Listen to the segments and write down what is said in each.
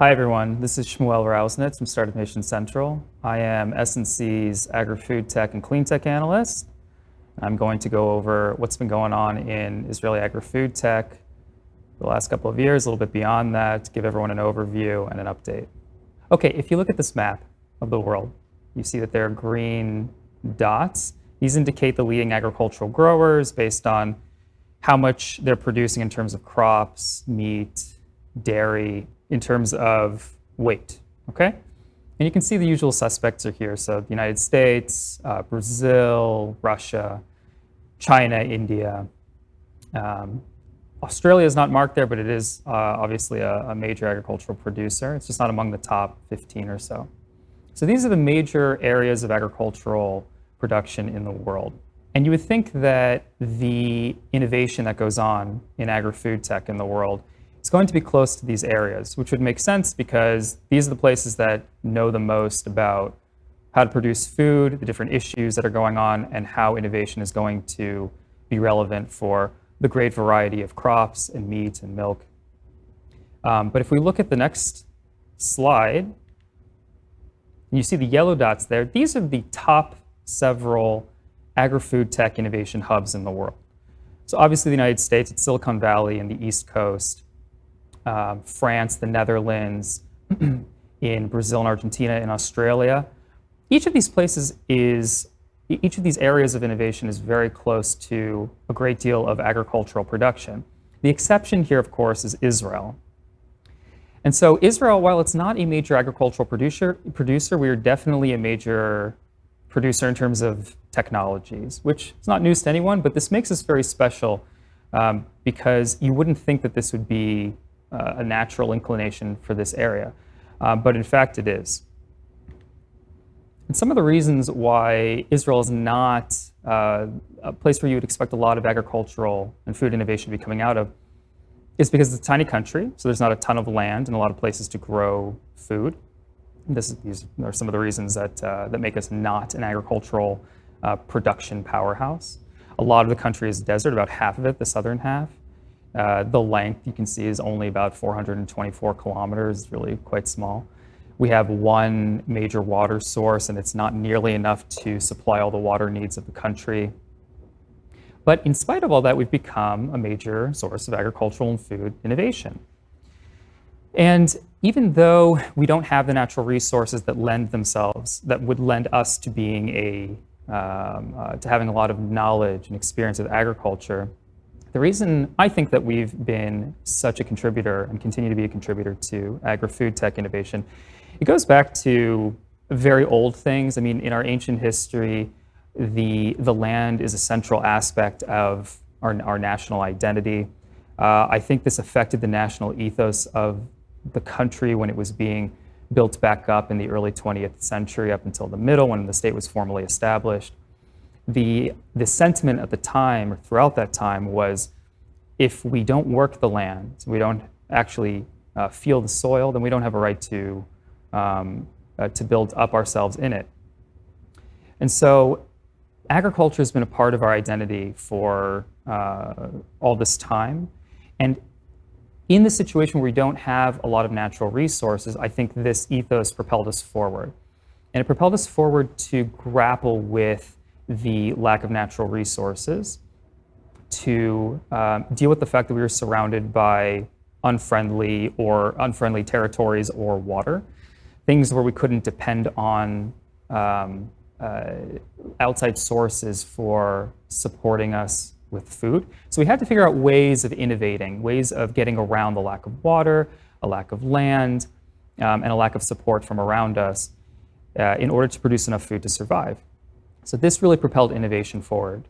Hi everyone, this is Shmuel Rausnitz from Startup Nation Central. I am S&C's AgriFood-tech and clean-tech analyst. I'm going to go over what's been going on in Israeli agri-food-tech the last couple of years, a little bit beyond that, give everyone an overview and an update. Okay, if you look at this map of the world, you see that there are green dots. These indicate the leading agricultural growers based on how much they're producing in terms of crops, meat, dairy, in terms of weight, okay? And you can see the usual suspects are here. So the United States, Brazil, Russia, China, India. Australia is not marked there, but it is obviously a major agricultural producer. It's just not among the top 15 or so. So these are the major areas of agricultural production in the world. And you would think that the innovation that goes on in agri-food-tech in the world is going to be close to these areas, which would make sense because these are the places that know the most about how to produce food, the different issues that are going on, and how innovation is going to be relevant for the great variety of crops and meat and milk. But if we look at the next slide, you see the yellow dots there. These are the top several agri-food-tech innovation hubs in the world. So obviously the United States, it's Silicon Valley and the East Coast, France, the Netherlands, in Brazil and Argentina, in Australia. Each of these areas of innovation is very close to a great deal of agricultural production. The exception here, of course, is Israel. And so Israel, while it's not a major agricultural producer, we are definitely a major producer in terms of technologies, which is not news to anyone, but this makes us very special because you wouldn't think that this would be a natural inclination for this area, but in fact it is. And some of the reasons why Israel is not a place where you would expect a lot of agricultural and food innovation to be coming out of is because it's a tiny country, so there's not a ton of land and a lot of places to grow food. These are some of the reasons that make us not an agricultural production powerhouse. A lot of the country is desert, about half of it, the southern half. The length you can see is only about 424 kilometers, really quite small. We have one major water source, and it's not nearly enough to supply all the water needs of the country. But in spite of all that, we've become a major source of agricultural and food innovation. And even though we don't have the natural resources that would lend us to being to having a lot of knowledge and experience with agriculture, the reason I think that we've been such a contributor and continue to be a contributor to agri-food-tech innovation, it goes back to very old things. I mean, in our ancient history, the land is a central aspect of our national identity. I think this affected the national ethos of the country when it was being built back up in the early 20th century up until the middle when the state was formally established. The sentiment at the time, or throughout that time, was if we don't work the land, we don't actually feel the soil, then we don't have a right to build up ourselves in it. And so agriculture has been a part of our identity for all this time. And in the situation where we don't have a lot of natural resources, I think this ethos propelled us forward. And it propelled us forward to grapple with the lack of natural resources, to deal with the fact that we were surrounded by unfriendly territories or water, things where we couldn't depend on outside sources for supporting us with food. So we had to figure out ways of innovating, ways of getting around the lack of water, a lack of land, and a lack of support from around us in order to produce enough food to survive. So this really propelled innovation forward.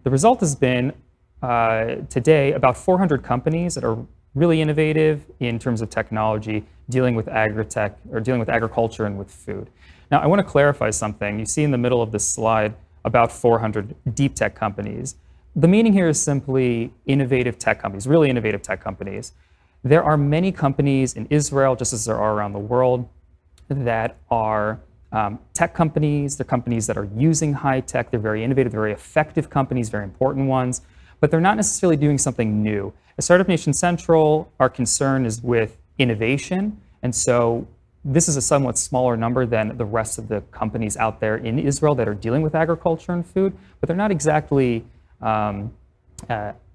The result has been today about 400 companies that are really innovative in terms of technology, dealing with agri-tech or dealing with agriculture and with food. Now, I want to clarify something. You see in the middle of this slide about 400 deep tech companies. The meaning here is simply innovative tech companies, really innovative tech companies. There are many companies in Israel, just as there are around the world, that are tech companies. They're companies that are using high tech. They're very innovative, very effective companies, very important ones, but they're not necessarily doing something new. At Startup Nation Central, our concern is with innovation And so this is a somewhat smaller number than the rest of the companies out there in Israel that are dealing with agriculture and food, but they're not exactly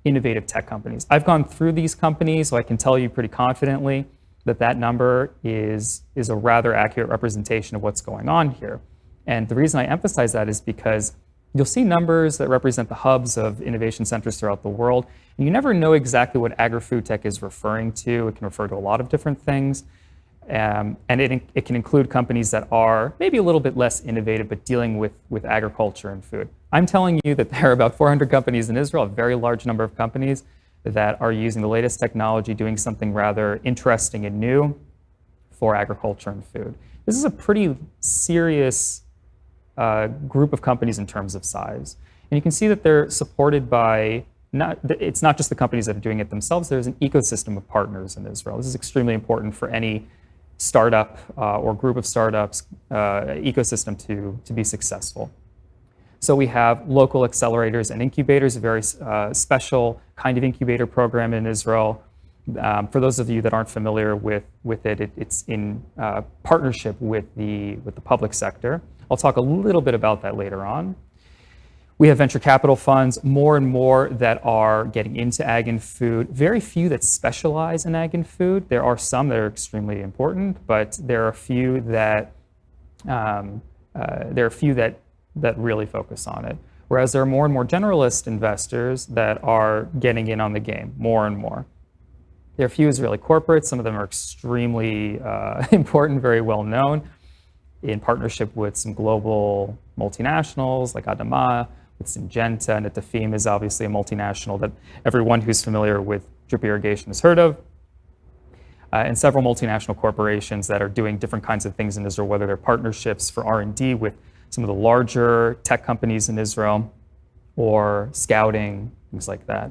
innovative tech companies. I've gone through these companies, so I can tell you pretty confidently that that number is a rather accurate representation of what's going on here. And the reason I emphasize that is because you'll see numbers that represent the hubs of innovation centers throughout the world, and you never know exactly what AgriFood-tech is referring to. It can refer to a lot of different things. And it can include companies that are maybe a little bit less innovative, but dealing with agriculture and food. I'm telling you that there are about 400 companies in Israel, a very large number of companies that are using the latest technology, doing something rather interesting and new for agriculture and food. This is a pretty serious group of companies in terms of size. And you can see that they're supported by, it's not just the companies that are doing it themselves, there's an ecosystem of partners in Israel. This is extremely important for any startup or group of startups ecosystem to be successful. So we have local accelerators and incubators, a very special kind of incubator program in Israel. For those of you that aren't familiar with it, it's in partnership with the public sector. I'll talk a little bit about that later on. We have venture capital funds, more and more that are getting into ag and food. Very few that specialize in ag and food. There are some that are extremely important, but there are a few that that really focus on it. Whereas there are more and more generalist investors that are getting in on the game, more and more. There are a few Israeli corporates. Some of them are extremely important, very well known, in partnership with some global multinationals like Adama, with Syngenta. Netafim is obviously a multinational that everyone who's familiar with drip irrigation has heard of. And several multinational corporations that are doing different kinds of things in Israel, whether they're partnerships for R&D with some of the larger tech companies in Israel, or scouting, things like that.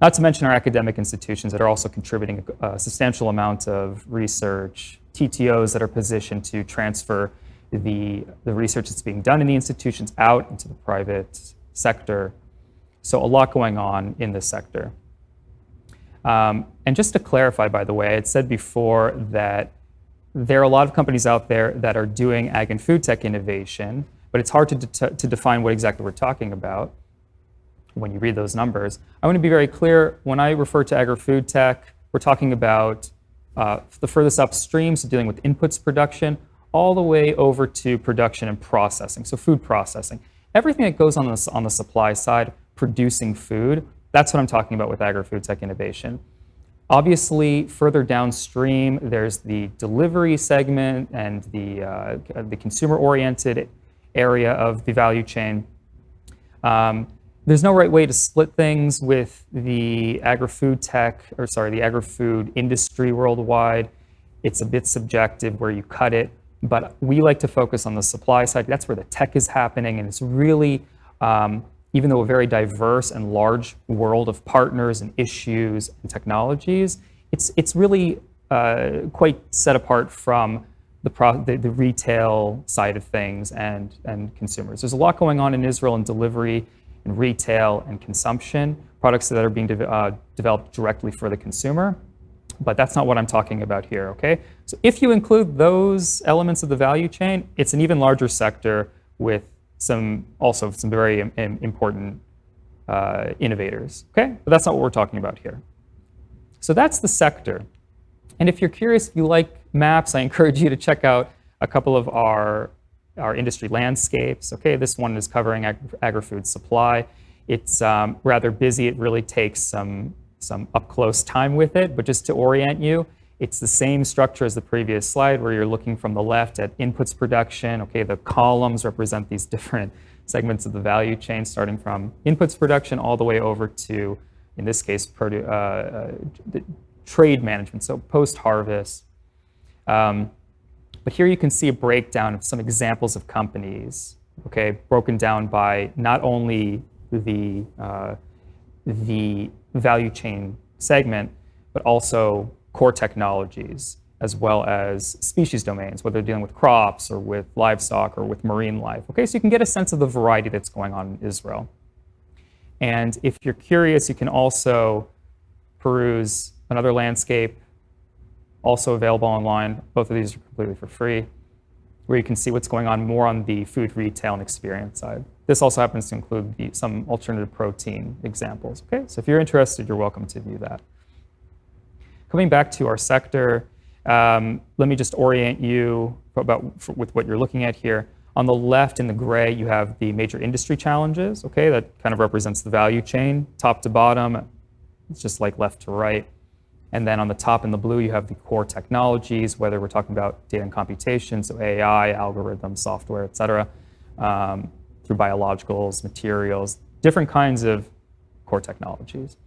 Not to mention our academic institutions that are also contributing a substantial amount of research, TTOs that are positioned to transfer the research that's being done in the institutions out into the private sector. So a lot going on in this sector. And just to clarify, by the way, I had said before that there are a lot of companies out there that are doing ag and food tech innovation, but it's hard to define what exactly we're talking about when you read those numbers. I want to be very clear, when I refer to AgriFood-tech, we're talking about the furthest upstream, so dealing with inputs production, all the way over to production and processing, so food processing. Everything that goes on the supply side, producing food, that's what I'm talking about with AgriFood-tech innovation. Obviously, further downstream, there's the delivery segment and the consumer-oriented area of the value chain. There's no right way to split things with the agri-food industry worldwide. It's a bit subjective where you cut it, but we like to focus on the supply side. That's where the tech is happening, and it's really, even though a very diverse and large world of partners and issues and technologies, it's really quite set apart from the retail side of things and consumers. There's a lot going on in Israel in delivery, in retail and consumption, products that are being developed directly for the consumer, but that's not what I'm talking about here, okay? So if you include those elements of the value chain, it's an even larger sector with some very important innovators, okay? But that's not what we're talking about here. So that's the sector. And if you're curious, if you like maps, I encourage you to check out a couple of our industry landscapes. Okay, this one is covering agri-food supply. It's rather busy. It really takes some up-close time with it, but just to orient you, it's the same structure as the previous slide where you're looking from the left at inputs production. Okay, the columns represent these different segments of the value chain, starting from inputs production all the way over to, in this case, trade management, so post-harvest. But here you can see a breakdown of some examples of companies, okay, broken down by not only the value chain segment, but also core technologies, as well as species domains, whether they're dealing with crops or with livestock or with marine life. Okay, so you can get a sense of the variety that's going on in Israel. And if you're curious, you can also peruse another landscape also available online. Both of these are completely for free, where you can see what's going on more on the food retail and experience side. This also happens to include some alternative protein examples. Okay, so if you're interested, you're welcome to view that. Coming back to our sector, let me just orient you with what you're looking at here. On the left in the gray, you have the major industry challenges, okay? That kind of represents the value chain, top to bottom. It's just like left to right. And then on the top in the blue, you have the core technologies, whether we're talking about data and computation, so AI, algorithms, software, et cetera, through biologicals, materials, different kinds of core technologies.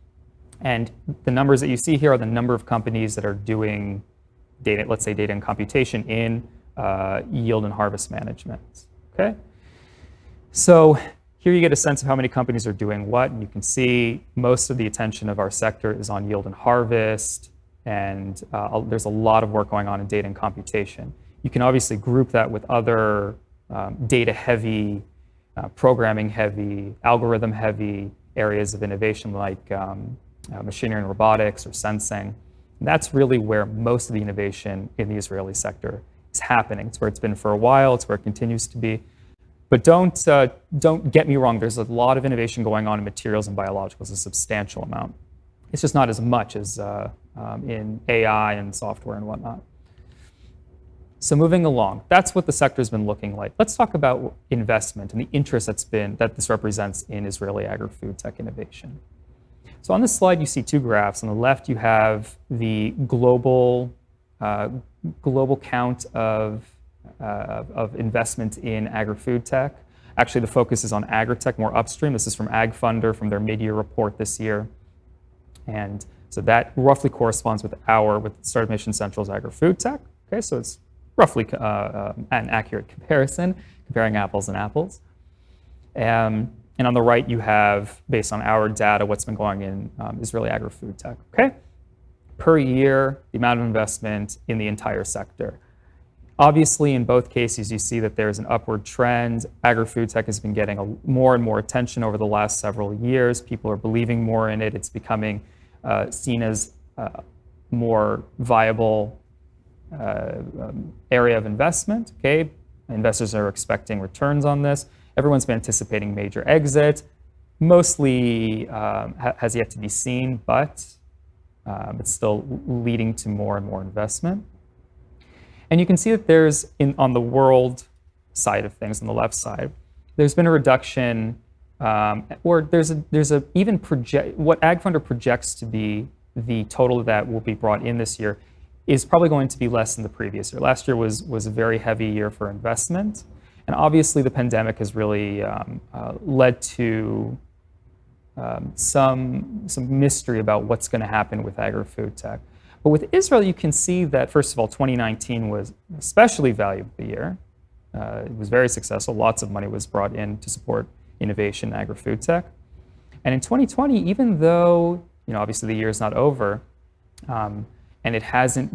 And the numbers that you see here are the number of companies that are doing data, let's say data and computation in yield and harvest management, okay? So here you get a sense of how many companies are doing what, and you can see most of the attention of our sector is on yield and harvest, and there's a lot of work going on in data and computation. You can obviously group that with other data-heavy, programming-heavy, algorithm-heavy areas of innovation like machinery and robotics or sensing. And that's really where most of the innovation in the Israeli sector is happening. It's where it's been for a while. It's where it continues to be. But don't get me wrong. There's a lot of innovation going on in materials and biologicals, a substantial amount. It's just not as much as in AI and software and whatnot. So moving along, that's what the sector's been looking like. Let's talk about investment and the interest that this represents in Israeli agri-food-tech innovation. So on this slide, you see two graphs. On the left, you have the global count of investment in agri-food-tech. Actually, the focus is on agri-tech, more upstream. This is from AgFunder, from their mid-year report this year. And so that roughly corresponds with Startup Mission Central's AgriFood-tech. Okay, so it's roughly an accurate comparison, comparing apples and apples. And on the right, you have, based on our data, what's been going in Israeli agri-food-tech, okay? Per year, the amount of investment in the entire sector. Obviously, in both cases, you see that there's an upward trend. Agri-food-tech has been getting more and more attention over the last several years. People are believing more in it. It's becoming seen as a more viable area of investment, okay? Investors are expecting returns on this. Everyone's been anticipating major exit. Mostly has yet to be seen, but it's still leading to more and more investment. And you can see that there's, on the world side of things, on the left side, there's been a reduction, or there's even what AgFunder projects to be the total that will be brought in this year is probably going to be less than the previous year. Last year was a very heavy year for investment. And obviously, the pandemic has really led to some mystery about what's going to happen with agri-food-tech. But with Israel, you can see that, first of all, 2019 was an especially valuable year. It was very successful. Lots of money was brought in to support innovation in agri-food-tech. And in 2020, even though obviously the year is not over, and it hasn't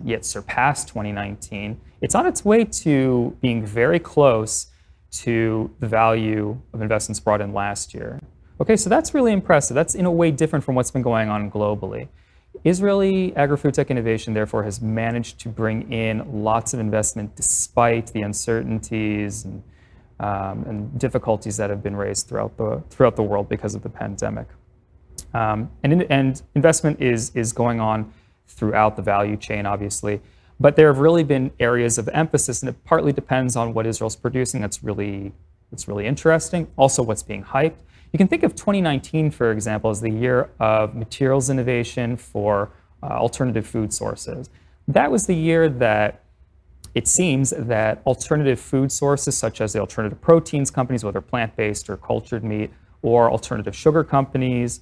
yet surpassed 2019, it's on its way to being very close to the value of investments brought in last year. Okay, so that's really impressive. That's in a way different from what's been going on globally. Israeli agri-food-tech innovation, therefore, has managed to bring in lots of investment despite the uncertainties and difficulties that have been raised throughout the world because of the pandemic. And investment is going on throughout the value chain, obviously. But there have really been areas of emphasis, and it partly depends on what Israel's producing that's really interesting. Also, what's being hyped. You can think of 2019, for example, as the year of materials innovation for alternative food sources. That was the year that it seems that alternative food sources, such as the alternative proteins companies, whether plant-based or cultured meat, or alternative sugar companies,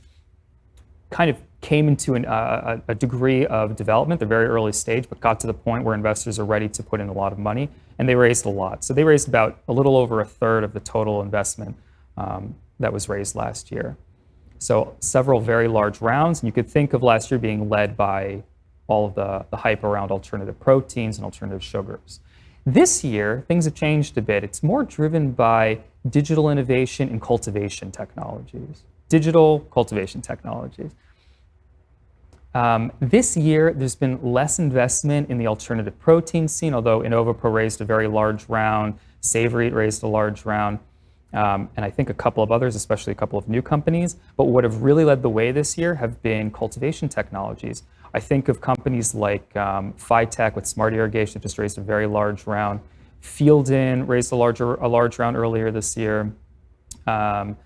kind of came into a degree of development, the very early stage, but got to the point where investors are ready to put in a lot of money, and they raised a lot. So they raised about a little over a third of the total investment that was raised last year. So several very large rounds, and you could think of last year being led by all of the hype around alternative proteins and alternative sugars. This year, things have changed a bit. It's more driven by digital innovation and cultivation technologies. Digital cultivation technologies. This year, there's been less investment in the alternative protein scene, although InnovaPro raised a very large round, Savory raised a large round, and I think a couple of others, especially a couple of new companies. But what have really led the way this year have been cultivation technologies. I think of companies like Phytech with smart irrigation that just raised a very large round. Fieldin raised a large round earlier this year. Taranis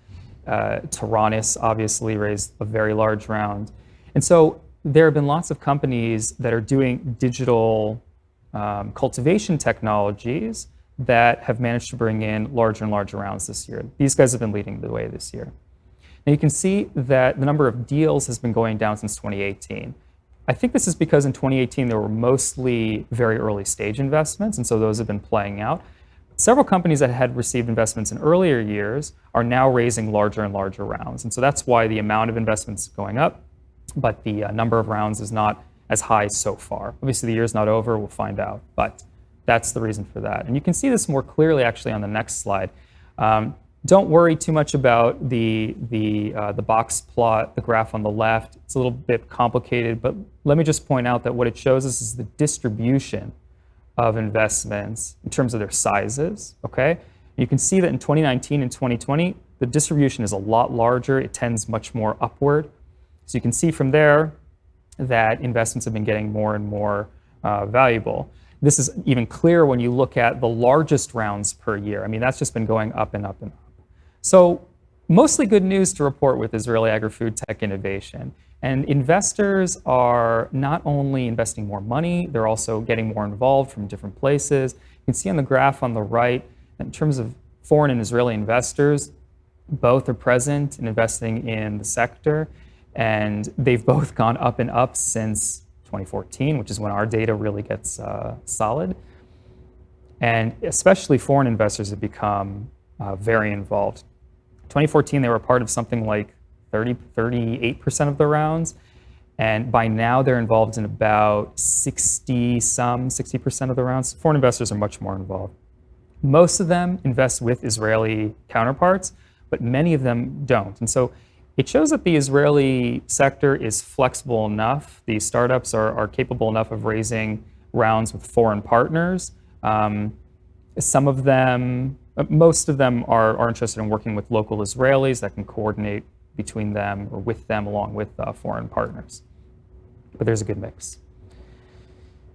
obviously raised a very large round. And so there have been lots of companies that are doing digital cultivation technologies that have managed to bring in larger and larger rounds this year. These guys have been leading the way this year. Now you can see that the number of deals has been going down since 2018. I think this is because in 2018 there were mostly very early stage investments, and so those have been playing out. Several companies that had received investments in earlier years are now raising larger and larger rounds, and so that's why the amount of investments is going up, but the number of rounds is not as high so far. Obviously the year's not over, we'll find out, but that's the reason for that. And you can see this more clearly actually on the next slide. Don't worry too much about the box plot, the graph on the left. It's a little bit complicated, but let me just point out that what it shows us is the distribution of investments in terms of their sizes, okay? You can see that in 2019 and 2020, the distribution is a lot larger. It tends much more upward. So you can see from there that investments have been getting more and more valuable. This is even clearer when you look at the largest rounds per year. I mean, that's just been going up and up and up. So mostly good news to report with Israeli AgriFood-tech innovation. And investors are not only investing more money, they're also getting more involved from different places. You can see on the graph on the right, in terms of foreign and Israeli investors, both are present and investing in the sector. And they've both gone up and up since 2014, which is when our data really gets solid. And especially foreign investors have become very involved. 2014, they were part of something like 38% of the rounds. And by now, they're involved in about 60% of the rounds. Foreign investors are much more involved. Most of them invest with Israeli counterparts, but many of them don't. And so it shows that the Israeli sector is flexible enough. These startups are capable enough of raising rounds with foreign partners. Some of them, most of them are interested in working with local Israelis that can coordinate between them or with them along with foreign partners. But there's a good mix.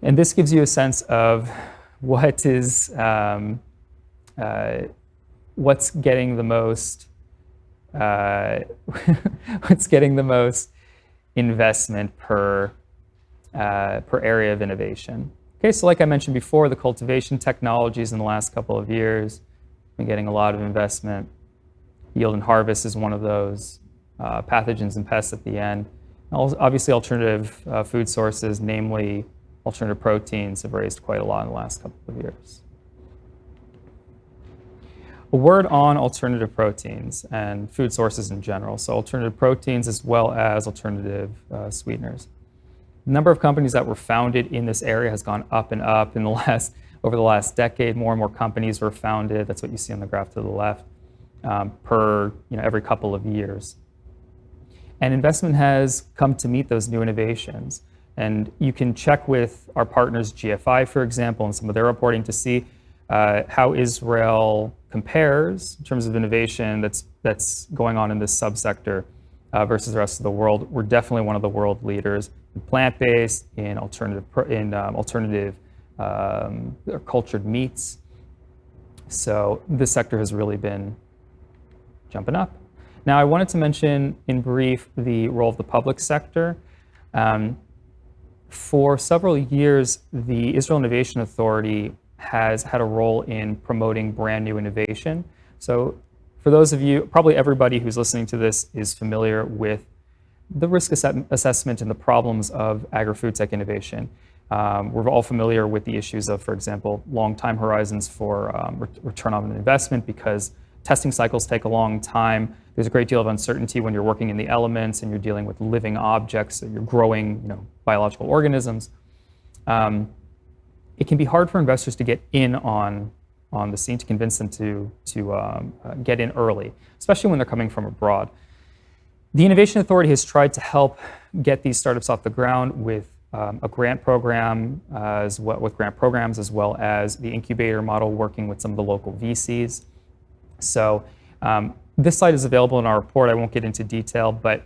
And this gives you a sense of what is, what's getting the most what's getting the most investment per area of innovation. Okay, so like I mentioned before, the cultivation technologies in the last couple of years have been getting a lot of investment. Yield and harvest is one of those. Pathogens and pests at the end. Obviously, alternative food sources, namely alternative proteins, have raised quite a lot in the last couple of years. A word on alternative proteins and food sources in general. So alternative proteins as well as alternative sweeteners. The number of companies that were founded in this area has gone up and up in the over the last decade. More and more companies were founded. That's what you see on the graph to the left every couple of years. And investment has come to meet those new innovations. And you can check with our partners, GFI, for example, and some of their reporting to see how Israel compares in terms of innovation that's going on in this subsector versus the rest of the world. We're definitely one of the world leaders in plant-based, in alternative cultured meats. So this sector has really been jumping up. Now, I wanted to mention in brief the role of the public sector. For several years, the Israel Innovation Authority has had a role in promoting brand new innovation. So for those of you, probably everybody who's listening to this is familiar with the risk assessment and the problems of agri-food-tech innovation. We're all familiar with the issues of, for example, long time horizons for return on investment because testing cycles take a long time. There's a great deal of uncertainty when you're working in the elements and you're dealing with living objects, so you're growing, biological organisms. It can be hard for investors to get in on the scene, to convince them to get in early, especially when they're coming from abroad. The Innovation Authority has tried to help get these startups off the ground with a grant program, with grant programs, as well as the incubator model, working with some of the local VCs. So this slide is available in our report. I won't get into detail, but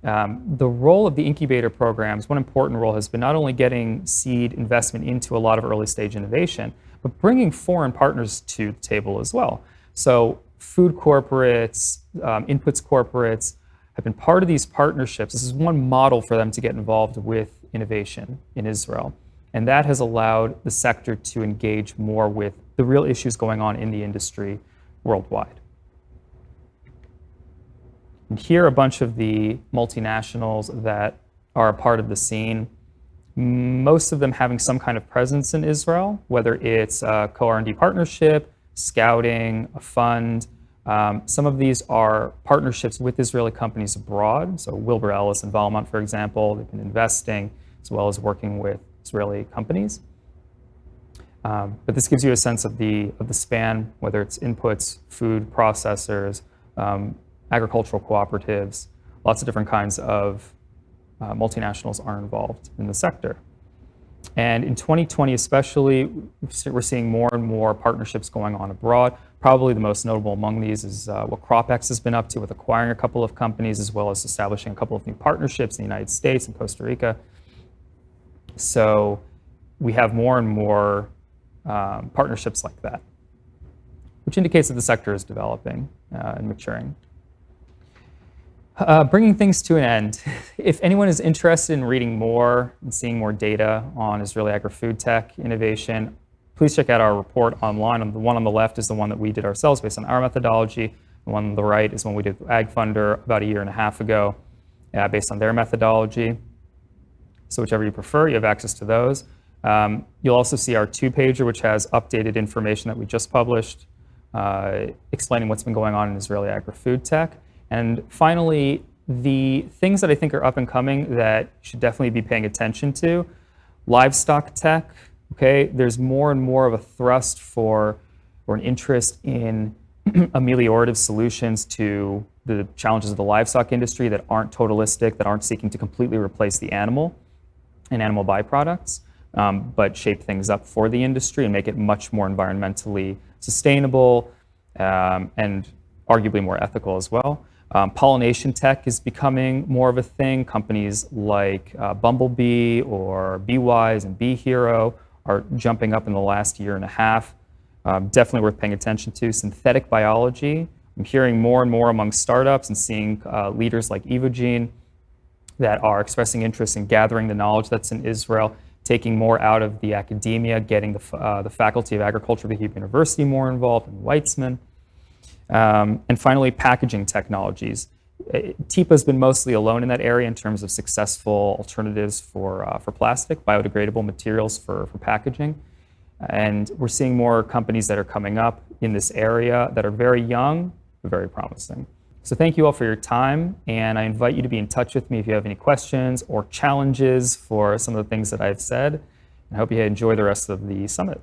the role of the incubator programs, one important role has been not only getting seed investment into a lot of early stage innovation, but bringing foreign partners to the table as well. So food corporates, inputs corporates have been part of these partnerships. This is one model for them to get involved with innovation in Israel. And that has allowed the sector to engage more with the real issues going on in the industry worldwide. And here are a bunch of the multinationals that are a part of the scene. Most of them having some kind of presence in Israel, whether it's a co-R&D partnership, scouting, a fund. Some of these are partnerships with Israeli companies abroad. So Wilbur Ellis and Valmont, for example, they've been investing as well as working with Israeli companies. But this gives you a sense of the span, whether it's inputs, food processors, agricultural cooperatives, lots of different kinds of multinationals are involved in the sector. And in 2020 especially, we're seeing more and more partnerships going on abroad. Probably the most notable among these is what CropX has been up to with acquiring a couple of companies, as well as establishing a couple of new partnerships in the United States and Costa Rica. So we have more and more partnerships like that, which indicates that the sector is developing and maturing. Bringing things to an end, if anyone is interested in reading more and seeing more data on Israeli agri-food-tech innovation, please check out our report online. The one on the left is the one that we did ourselves based on our methodology. The one on the right is one we did with AgFunder about a year and a half ago based on their methodology. So whichever you prefer, you have access to those. You'll also see our two-pager, which has updated information that we just published, explaining what's been going on in Israeli agri-food-tech. And finally, the things that I think are up and coming that you should definitely be paying attention to, livestock tech. Okay, there's more and more of a thrust for or an interest in ameliorative solutions to the challenges of the livestock industry that aren't totalistic, that aren't seeking to completely replace the animal and animal byproducts, but shape things up for the industry and make it much more environmentally sustainable and arguably more ethical as well. Pollination tech is becoming more of a thing. Companies like Bumblebee or BeeWise and Bee Hero are jumping up in the last year and a half. Definitely worth paying attention to. Synthetic biology. I'm hearing more and more among startups and seeing leaders like Evogene that are expressing interest in gathering the knowledge that's in Israel, taking more out of the academia, getting the Faculty of Agriculture of the Hebrew University more involved, and Weitzman. And finally, packaging technologies. TIPA has been mostly alone in that area in terms of successful alternatives for plastic, biodegradable materials for packaging. And we're seeing more companies that are coming up in this area that are very young, but very promising. So thank you all for your time, and I invite you to be in touch with me if you have any questions or challenges for some of the things that I've said. I hope you enjoy the rest of the summit.